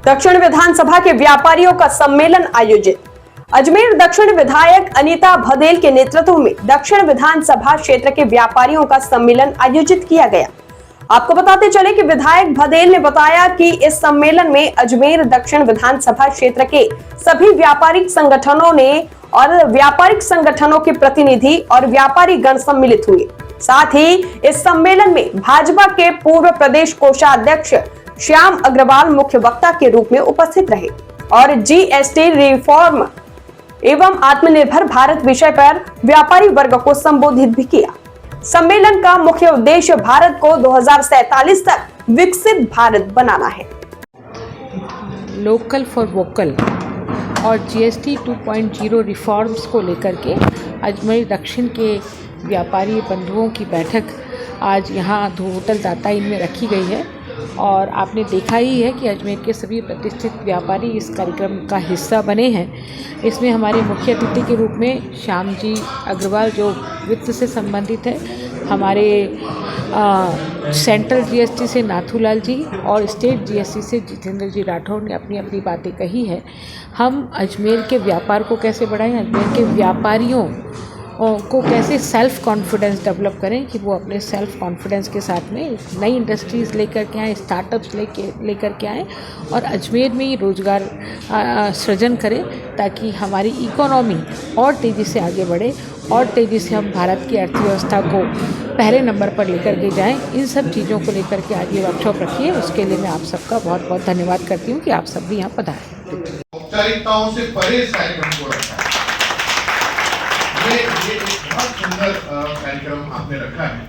दक्षिण विधानसभा के व्यापारियों का सम्मेलन आयोजित। अजमेर दक्षिण विधायक अनीता भदेल के नेतृत्व में दक्षिण विधानसभा क्षेत्र के व्यापारियों का सम्मेलन आयोजित किया गया। आपको बताते चले कि विधायक भदेल ने बताया कि इस सम्मेलन में अजमेर दक्षिण विधानसभा क्षेत्र के सभी व्यापारिक संगठनों ने और व्यापारिक संगठनों के प्रतिनिधि और व्यापारी गण सम्मिलित हुए। साथ ही इस सम्मेलन में भाजपा के पूर्व प्रदेश कोषाध्यक्ष श्याम अग्रवाल मुख्य वक्ता के रूप में उपस्थित रहे और जीएसटी रिफॉर्म एवं आत्मनिर्भर भारत विषय पर व्यापारी वर्ग को संबोधित भी किया। सम्मेलन का मुख्य उद्देश्य भारत को 2047 तक विकसित भारत बनाना है। लोकल फॉर वोकल और जीएसटी 2.0 रिफॉर्म्स को लेकर के अजमेर दक्षिण के व्यापारी बंधुओं की बैठक आज यहाँ होटल दाताइन में रखी गई है और आपने देखा ही है कि अजमेर के सभी प्रतिष्ठित व्यापारी इस कार्यक्रम का हिस्सा बने हैं। इसमें हमारे मुख्य अतिथि के रूप में श्याम जी अग्रवाल जो वित्त से संबंधित है, हमारे सेंट्रल जीएसटी से नाथूलाल जी और स्टेट जीएसटी से जितेंद्र जी राठौड़ ने अपनी अपनी बातें कही है। हम अजमेर के व्यापार को कैसे बढ़ाएं, अजमेर के व्यापारियों को कैसे सेल्फ कॉन्फिडेंस डेवलप करें कि वो अपने सेल्फ कॉन्फिडेंस के साथ में नई इंडस्ट्रीज़ लेकर के आएँ, स्टार्टअप्स लेकर के आएँ और अजमेर में ही रोज़गार सृजन करें ताकि हमारी इकोनॉमी और तेज़ी से आगे बढ़े और तेज़ी से हम भारत की अर्थव्यवस्था को पहले नंबर पर लेकर के जाएं। इन सब चीज़ों को लेकर के आज ये वर्कशॉप रखी है, उसके लिए मैं आप सबका बहुत बहुत धन्यवाद करती हूँ कि आप सब भी यहाँ पधारें। औपचारिकताओं से परे इस कार्यक्रम को रखा है। ये एक बहुत सुंदर कार्यक्रम आपने रखा है।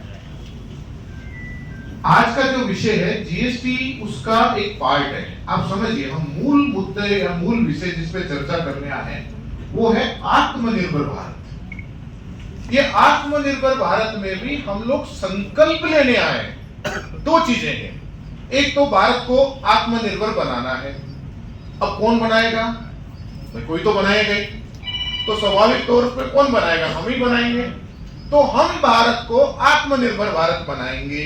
आज का जो विषय है जीएसटी उसका एक पार्ट है। आप समझिए, हम मूल मुद्दे या मूल विषय जिस पे चर्चा करने आए हैं वो है आत्मनिर्भर भारत। ये आत्मनिर्भर भारत में भी हम लोग संकल्प लेने आए हैं। दो चीजें हैं, एक तो भारत को आत्मनिर्भर बनाना है। अब कौन बनाएगा? कोई तो बनाएगा ही, तो स्वाभाविक तौर पर कौन बनाएगा? हम ही बनाएंगे। तो हम भारत को आत्मनिर्भर भारत बनाएंगे,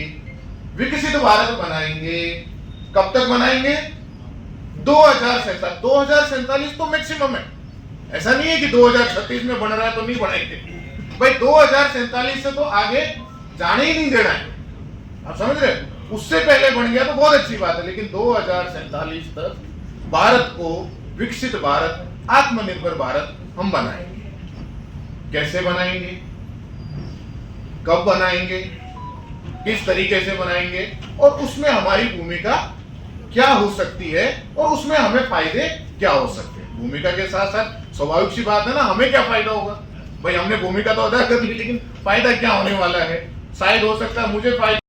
विकसित भारत बनाएंगे। कब तक बनाएंगे? 2047 तो मैक्सिमम है। ऐसा नहीं है कि 2036 में बन रहा है तो नहीं बनाएंगे भाई। 2047 से तो आगे जाने ही नहीं देना है। आप समझ रहे? उससे पहले बन गया तो बहुत अच्छी बात है, लेकिन 2047 तक भारत को विकसित भारत, आत्मनिर्भर भारत हम बनाएंगे। कैसे बनाएंगे, कब बनाएंगे, किस तरीके से बनाएंगे और उसमें हमारी भूमिका क्या हो सकती है और उसमें हमें फायदे क्या हो सकते हैं। भूमिका के साथ साथ स्वाभाविक सी बात है ना, हमें क्या फायदा होगा भाई। हमने भूमिका तो अदा कर ली, लेकिन फायदा क्या होने वाला है? शायद हो सकता है मुझे फायदा